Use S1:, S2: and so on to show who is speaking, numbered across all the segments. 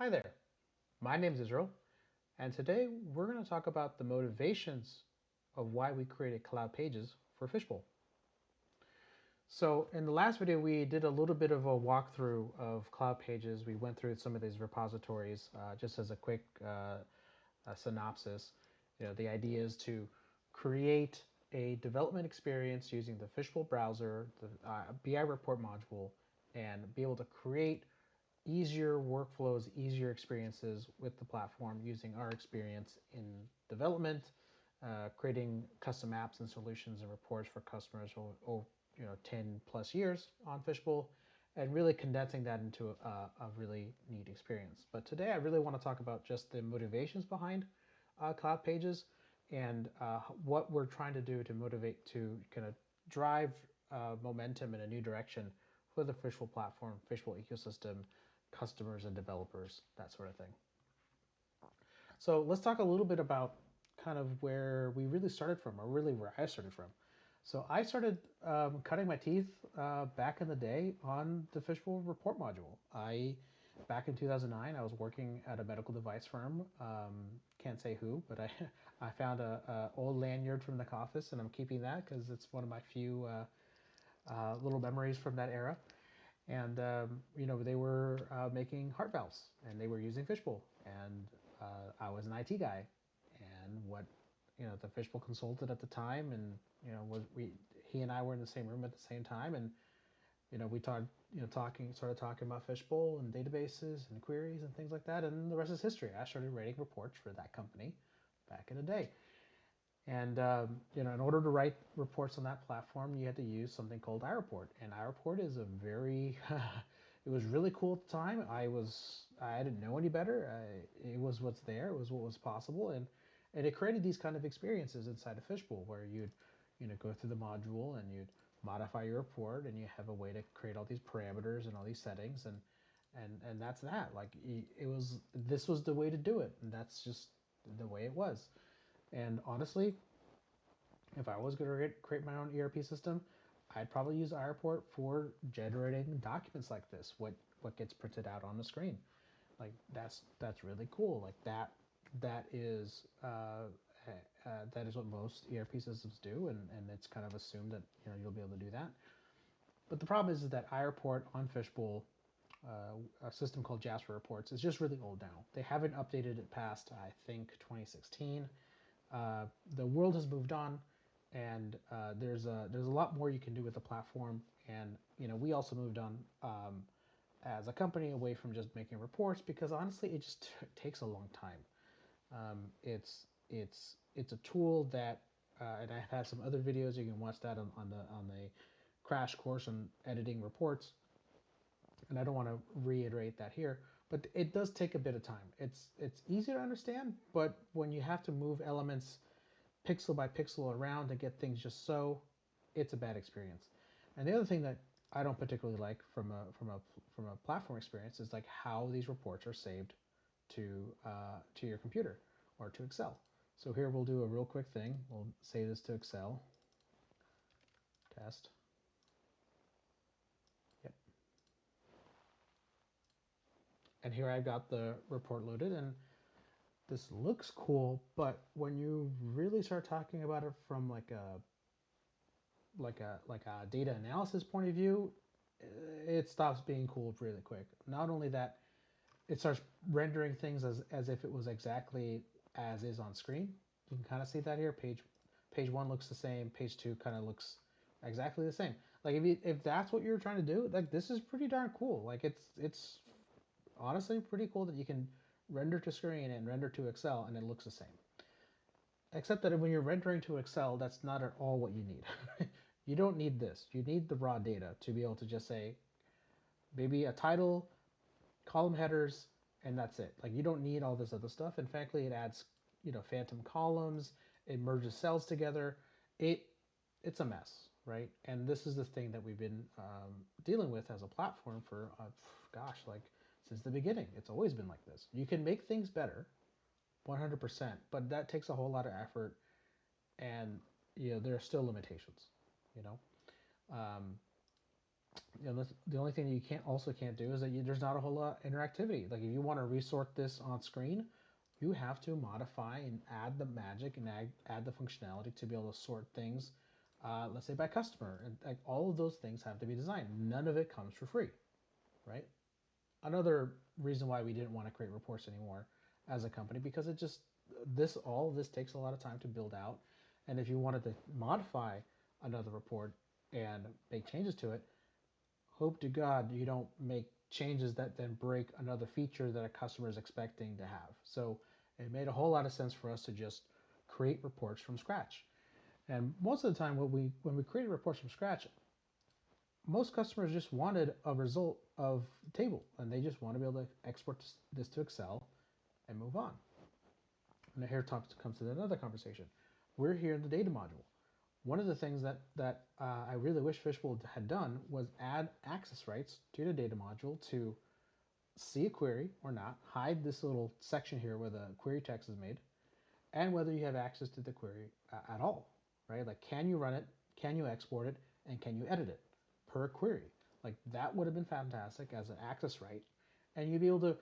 S1: Hi there, my name is Israel, and today we're going to talk about the motivations of why we created CloudPages for Fishbowl. So in the last video, we did a little bit of a walkthrough of CloudPages. We went through some of these repositories just as a quick synopsis. The idea is to create a development experience using the Fishbowl browser, the BI report module, and be able to create easier workflows, easier experiences with the platform using our experience in development, creating custom apps and solutions and reports for customers over 10 plus years on Fishbowl, and really condensing that into a really neat experience. But today I really want to talk about just the motivations behind CloudPages and what we're trying to do to motivate, to kind of drive momentum in a new direction for the Fishbowl platform, Fishbowl ecosystem, customers and developers, that sort of thing. So let's talk a little bit about kind of where we really started from, or really where I started from. So I started cutting my teeth back in the day on the Fishbowl report module. Back in 2009, I was working at a medical device firm. Can't say who, but I found a old lanyard from the office, and I'm keeping that because it's one of my few little memories from that era. And they were making heart valves, and they were using Fishbowl. And I was an IT guy, and the Fishbowl consultant at the time, and he and I were in the same room at the same time, and we started talking about Fishbowl and databases and queries and things like that, and the rest is history. I started writing reports for that company back in the day. And in order to write reports on that platform, you had to use something called iReport. And iReport is a very, it was really cool at the time. I didn't know any better. It was what's there. It was what was possible, and it created these kind of experiences inside of Fishbowl where you'd, go through the module and you'd modify your report, and you have a way to create all these parameters and all these settings, and that's that. Like this was the way to do it, and that's just the way it was. And honestly, if I was going to create my own ERP system, I'd probably use iReport for generating documents like this. What gets printed out on the screen, like that's really cool. Like that is what most ERP systems do, and it's kind of assumed that you'll be able to do that. But the problem is that iReport on Fishbowl, a system called JasperReports, is just really old now. They haven't updated it past, I think, 2016. The world has moved on, and there's a lot more you can do with the platform. And we also moved on as a company away from just making reports, because honestly, it just takes a long time. It's a tool that, and I've had some other videos. You can watch that on the crash course on editing reports, and I don't want to reiterate that here, but it does take a bit of time. It's easy to understand, but when you have to move elements pixel by pixel around to get things just so, it's a bad experience. And the other thing that I don't particularly like from a platform experience is like how these reports are saved to your computer or to Excel. So here we'll do a real quick thing. We'll save this to Excel. Test. Yep. And here I've got the report loaded, and this looks cool, but when you really start talking about it from like a data analysis point of view, it stops being cool really quick. Not only that, it starts rendering things as if it was exactly as is on screen. You can kind of see that here. Page one looks the same. Page two kind of looks exactly the same. Like if that's what you're trying to do, like this is pretty darn cool. Like it's honestly pretty cool that you can render to screen and render to Excel and it looks the same. Except that when you're rendering to Excel, that's not at all what you need. You don't need this. You need the raw data to be able to just say, maybe a title, column headers, and that's it. Like you don't need all this other stuff. And frankly, it adds, phantom columns. It merges cells together. It's a mess, right? And this is the thing that we've been dealing with as a platform for, gosh, like since the beginning. It's always been like this. You can make things better, 100%, but that takes a whole lot of effort, and there are still limitations. You know, The only thing you can't do is that there's not a whole lot of interactivity. Like if you want to resort this on screen, you have to modify and add the magic and add the functionality to be able to sort things, let's say by customer, and like all of those things have to be designed. None of it comes for free, right? Another reason why we didn't want to create reports anymore as a company, because it just all of this takes a lot of time to build out, and if you wanted to modify another report and make changes to it, hope to God you don't make changes that then break another feature that a customer is expecting to have. So it made a whole lot of sense for us to just create reports from scratch. And most of the time, when we created reports from scratch, most customers just wanted a result of the table, and they just want to be able to export this to Excel and move on. And here comes to another conversation. We're here in the data module. One of the things that I really wish Fishbowl had done was add access rights to the data module to see a query or not, hide this little section here where the query text is made, and whether you have access to the query at all, right? Like, can you run it, can you export it, and can you edit it per query? Like, that would have been fantastic as an access right, and we'd be able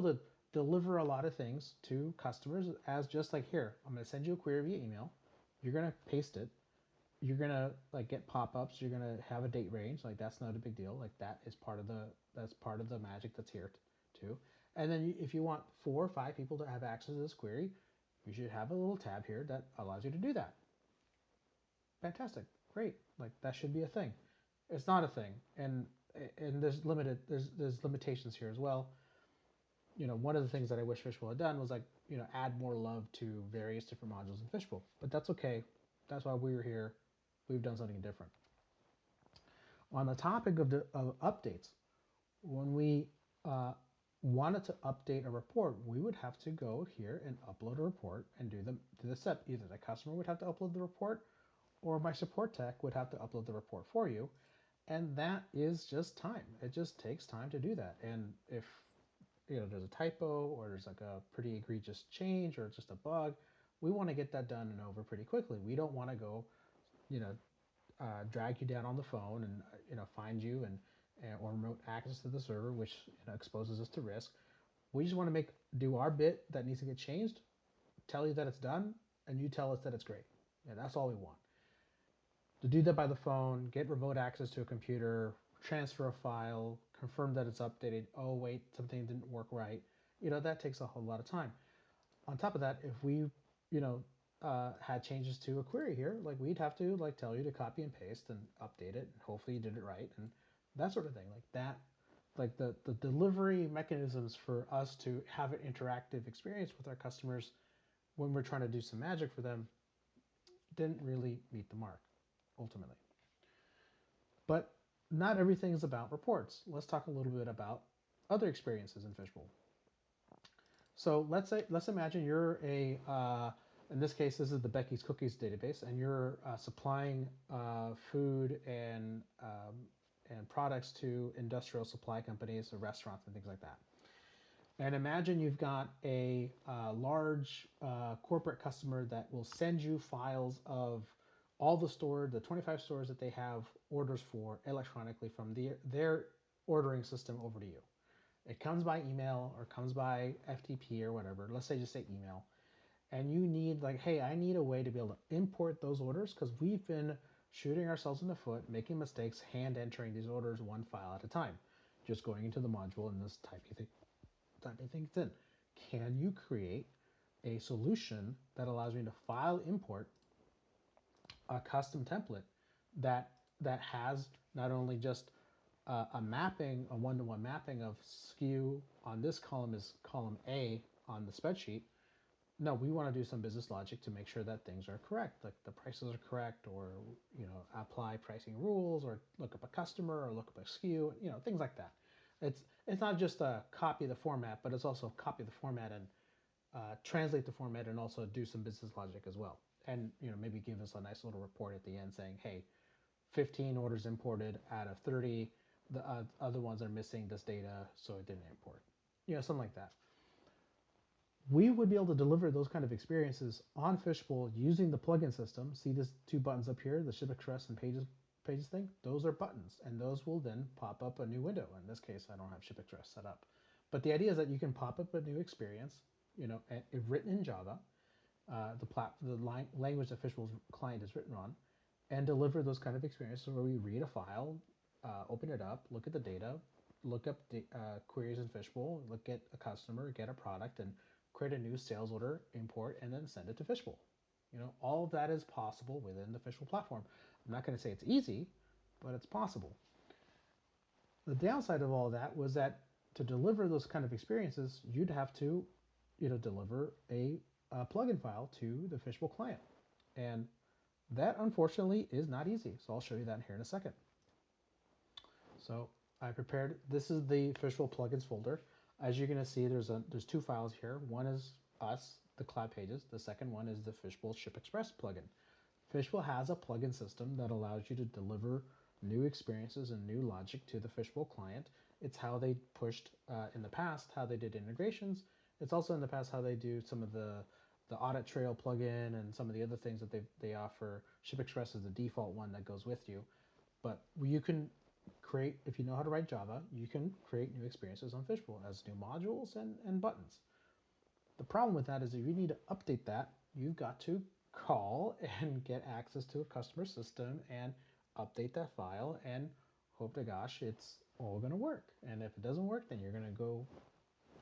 S1: to deliver a lot of things to customers as just like, here, I'm going to send you a query via email, you're going to paste it, you're gonna like get pop-ups, you're gonna have a date range, like that's not a big deal, like that's part of the magic that's here too. And then if you want 4 or 5 people to have access to this query, you should have a little tab here that allows you to do that. Fantastic, great, like that should be a thing. It's not a thing, and there's limitations here as well. One of the things that I wish Fishbowl had done was like add more love to various different modules in Fishbowl, but that's okay. That's why we were here. We've done something different. On the topic of updates, when we wanted to update a report, we would have to go here and upload a report and do the step. Either the customer would have to upload the report, or my support tech would have to upload the report for you, and that is just time. It just takes time to do that. And if there's a typo or there's like a pretty egregious change or just a bug, we want to get that done and over pretty quickly. We don't want to go, you know, drag you down on the phone and find you and or remote access to the server, which exposes us to risk. We just want to do our bit that needs to get changed, tell you that it's done, and you tell us that it's great. Yeah, that's all we want. To do that by the phone, get remote access to a computer, transfer a file, confirm that it's updated. Oh wait, something didn't work right. That takes a whole lot of time. On top of that, if we had changes to a query here, like we'd have to like tell you to copy and paste and update it, and hopefully you did it right, and that sort of thing. Like that, like the delivery mechanisms for us to have an interactive experience with our customers when we're trying to do some magic for them didn't really meet the mark, ultimately. But not everything is about reports. Let's talk a little bit about other experiences in Fishbowl. So let's imagine you're in this case, this is the Becky's Cookies database, and you're supplying food and products to industrial supply companies, or restaurants, and things like that. And imagine you've got a large corporate customer that will send you files of all the 25 stores that they have orders for electronically from their ordering system over to you. It comes by email or comes by FTP or whatever. Let's say just say email. And you need like, hey, I need a way to be able to import those orders because we've been shooting ourselves in the foot, making mistakes, hand entering these orders one file at a time, just going into the module and this typing things in. Can you create a solution that allows me to file import a custom template that has not only just a mapping, a one-to-one mapping of SKU on this column is column A on the spreadsheet. No, we want to do some business logic to make sure that things are correct, like the prices are correct, or apply pricing rules, or look up a customer, or look up a SKU, things like that. It's not just a copy the format, but it's also copy the format and translate the format, and also do some business logic as well. And maybe give us a nice little report at the end saying, hey, 15 orders imported out of 30. The other ones are missing this data, so it didn't import. Something like that. We would be able to deliver those kind of experiences on Fishbowl using the plugin system. See these 2 buttons up here, the Ship Express and CloudPages thing, those are buttons, and those will then pop up a new window. In this case, I don't have ShipExpress set up. But the idea is that you can pop up a new experience, written in Java, language that Fishbowl's client is written on, and deliver those kind of experiences where we read a file, open it up, look at the data, look up the queries in Fishbowl, look at a customer, get a product, and create a new sales order, import, and then send it to Fishbowl. All of that is possible within the Fishbowl platform. I'm not going to say it's easy, but it's possible. The downside of all that was that to deliver those kind of experiences, you'd have to, deliver a plugin file to the Fishbowl client. And that, unfortunately, is not easy. So I'll show you that here in a second. So I prepared, this is the Fishbowl plugins folder. As you're going to see, there's two files here. One is us, the CloudPages. The second one is the Fishbowl ShipExpress plugin. Fishbowl has a plugin system that allows you to deliver new experiences and new logic to the Fishbowl client. It's how they pushed in the past, how they did integrations. It's also in the past how they do some of the audit trail plugin and some of the other things that they offer. ShipExpress is the default one that goes with you. But you can create, if you know how to write Java, you can create new experiences on Fishbowl as new modules and buttons. The problem with that is if you need to update that, you've got to call and get access to a customer system and update that file and hope to gosh it's all going to work. And if it doesn't work, then you're going to go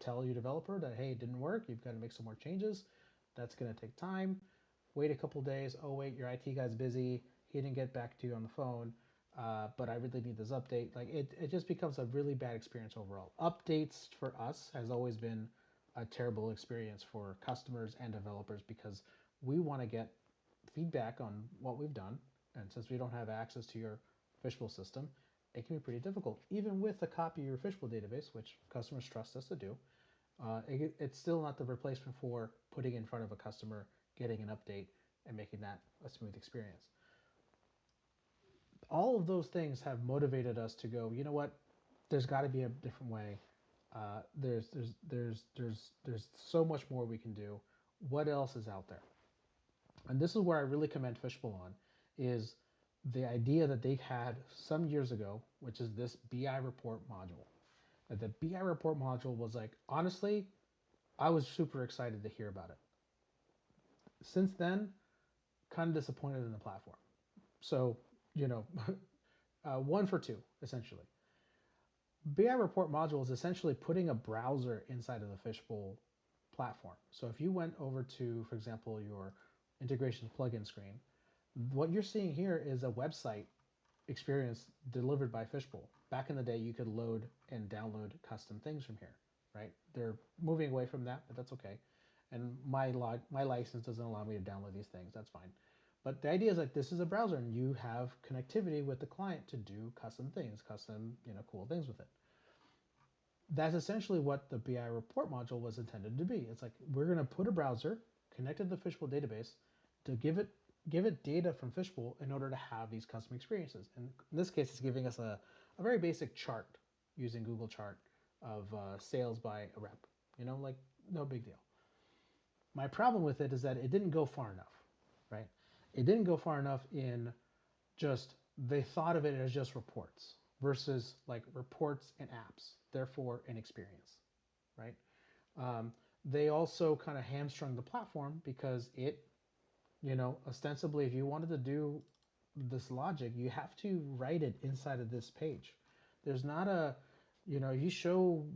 S1: tell your developer that, hey, it didn't work, you've got to make some more changes. That's going to take time. Wait a couple days. Oh, wait, your IT guy's busy. He didn't get back to you on the phone, but I really need this update. Like it just becomes a really bad experience overall. Updates for us has always been a terrible experience for customers and developers because we want to get feedback on what we've done. And since we don't have access to your Fishbowl system, it can be pretty difficult. Even with a copy of your Fishbowl database, which customers trust us to do, it's still not the replacement for putting in front of a customer, getting an update, and making that a smooth experience. All of those things have motivated us to go, you know what, there's got to be a different way. There's so much more we can do. What else is out there? And this is where I really commend Fishbowl on, is the idea that they had some years ago, which is this BI report module. And the BI report module was like, honestly, I was super excited to hear about it. Since then, kind of disappointed in the platform. So, one for two, essentially. BI report module is essentially putting a browser inside of the Fishbowl platform. So if you went over to, for example, your integrations plugin screen, what you're seeing here is a website experience delivered by Fishbowl. Back in the day, you could load and download custom things from here, right? They're moving away from that, but that's okay. And my license doesn't allow me to download these things. That's fine. But the idea is that this is a browser and you have connectivity with the client to do custom things, cool things with it. That's essentially what the BI report module was intended to be. It's like, we're going to put a browser connected to the Fishbowl database to give it data from Fishbowl in order to have these custom experiences. And in this case, it's giving us a very basic chart using Google Chart of sales by a rep. Like no big deal. My problem with it is that it didn't go far enough, right? It didn't go far enough in just, they thought of it as just reports versus like reports and apps, therefore an experience, right? They also kind of hamstrung the platform because it, ostensibly, if you wanted to do this logic, you have to write it inside of this page. There's not a, you show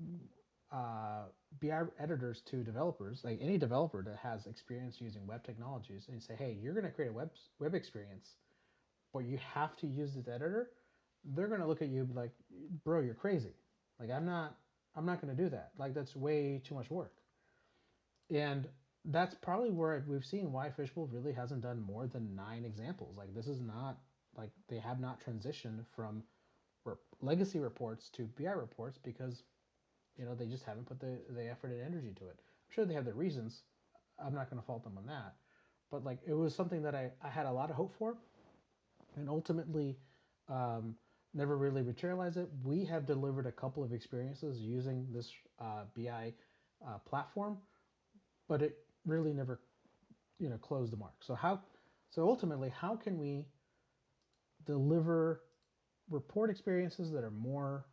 S1: BI editors to developers, like any developer that has experience using web technologies, and you say, hey, you're going to create a web experience, but you have to use this editor, they're going to look at you like, bro, you're crazy. Like, I'm not going to do that. Like, that's way too much work. And that's probably where we've seen why Fishbowl really hasn't done more than 9 examples. Like, this is not, like, they have not transitioned from legacy reports to BI reports because, they just haven't put the effort and energy to it. I'm sure they have their reasons. I'm not going to fault them on that. But, like, it was something that I had a lot of hope for and ultimately never really materialized it. We have delivered a couple of experiences using this BI platform, but it really never, closed the mark. So ultimately, how can we deliver report experiences that are more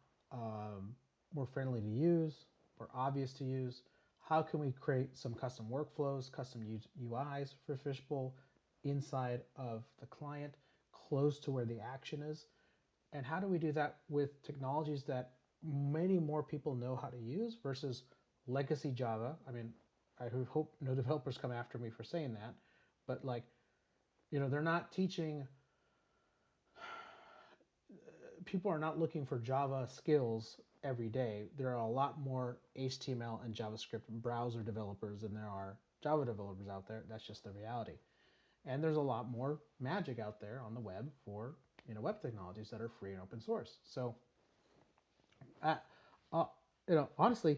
S1: friendly to use, more obvious to use? How can we create some custom workflows, custom UIs for Fishbowl inside of the client, close to where the action is? And how do we do that with technologies that many more people know how to use versus legacy Java? I mean, I hope no developers come after me for saying that, but like, they're not teaching, people are not looking for Java skills every day. There are a lot more HTML and JavaScript browser developers than there are Java developers out there. That's just the reality. And there's a lot more magic out there on the web for web technologies that are free and open source. So, uh, uh, honestly,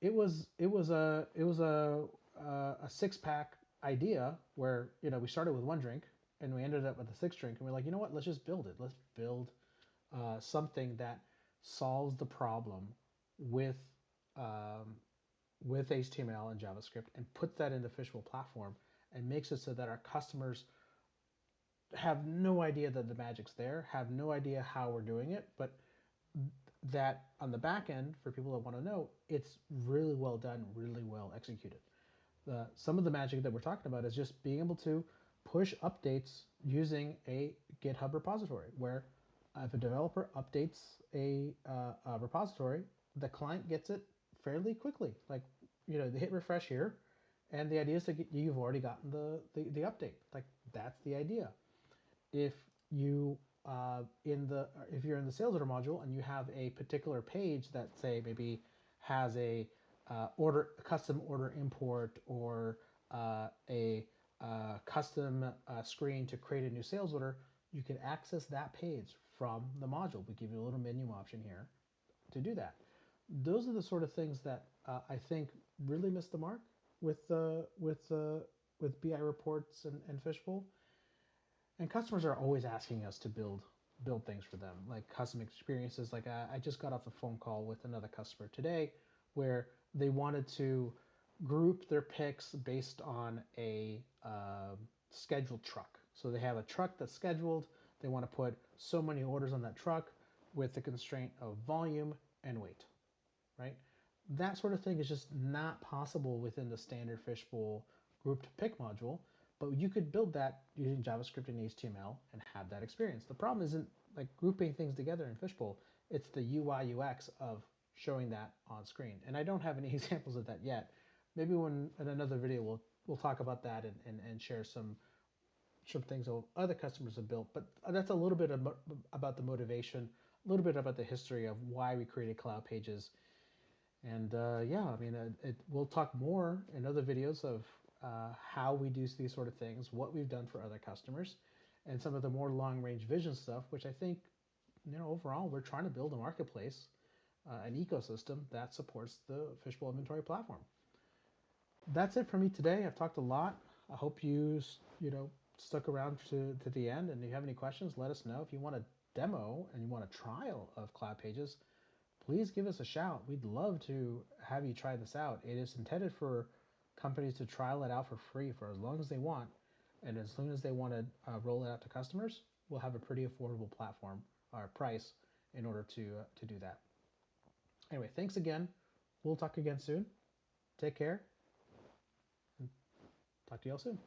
S1: it was a 6-pack idea where we started with one drink and we ended up with a 6th drink, and we're like, you know what? Let's just build it. Let's build something that solves the problem with um, with HTML and JavaScript and puts that in the Fishbowl platform and makes it so that our customers have no idea that the magic's there, have no idea how we're doing it, but that on the back end, for people that want to know, it's really well done, really well executed. Some of the magic that we're talking about is just being able to push updates using a GitHub repository, where if a developer updates a repository, the client gets it fairly quickly. Like, they hit refresh here, and the idea is that you've already gotten the update. Like, that's the idea. If you if you're in the sales order module and you have a particular page that, say, maybe has a custom order import, or a custom screen to create a new sales order, you can access that page from the module. We give you a little menu option here to do that. Those are the sort of things that I think really missed the mark with BI reports and Fishbowl. And customers are always asking us to build things for them, like custom experiences. Like, I just got off a phone call with another customer today where they wanted to group their picks based on a scheduled truck. So they have a truck that's scheduled. They want to put so many orders on that truck with the constraint of volume and weight, right? That sort of thing is just not possible within the standard Fishbowl grouped pick module, but you could build that using JavaScript and HTML and have that experience. The problem isn't like grouping things together in Fishbowl, it's the UI UX of showing that on screen. And I don't have any examples of that yet. Maybe in another video we'll talk about that and share some things that other customers have built. But that's a little bit about the motivation, a little bit about the history of why we created CloudPages. And yeah, I mean, we'll talk more in other videos of how we do these sort of things, what we've done for other customers, and some of the more long-range vision stuff, which I think, overall, we're trying to build a marketplace, an ecosystem that supports the Fishbowl inventory platform. That's it for me today. I've talked a lot. I hope you stuck around to the end, and if you have any questions, let us know. If you want a demo and you want a trial of CloudPages, please give us a shout. We'd love to have you try this out. It is intended for companies to trial it out for free for as long as they want. And as soon as they want to roll it out to customers, we'll have a pretty affordable platform or price in order to do that. Anyway, thanks again. We'll talk again soon. Take care. And talk to you all soon.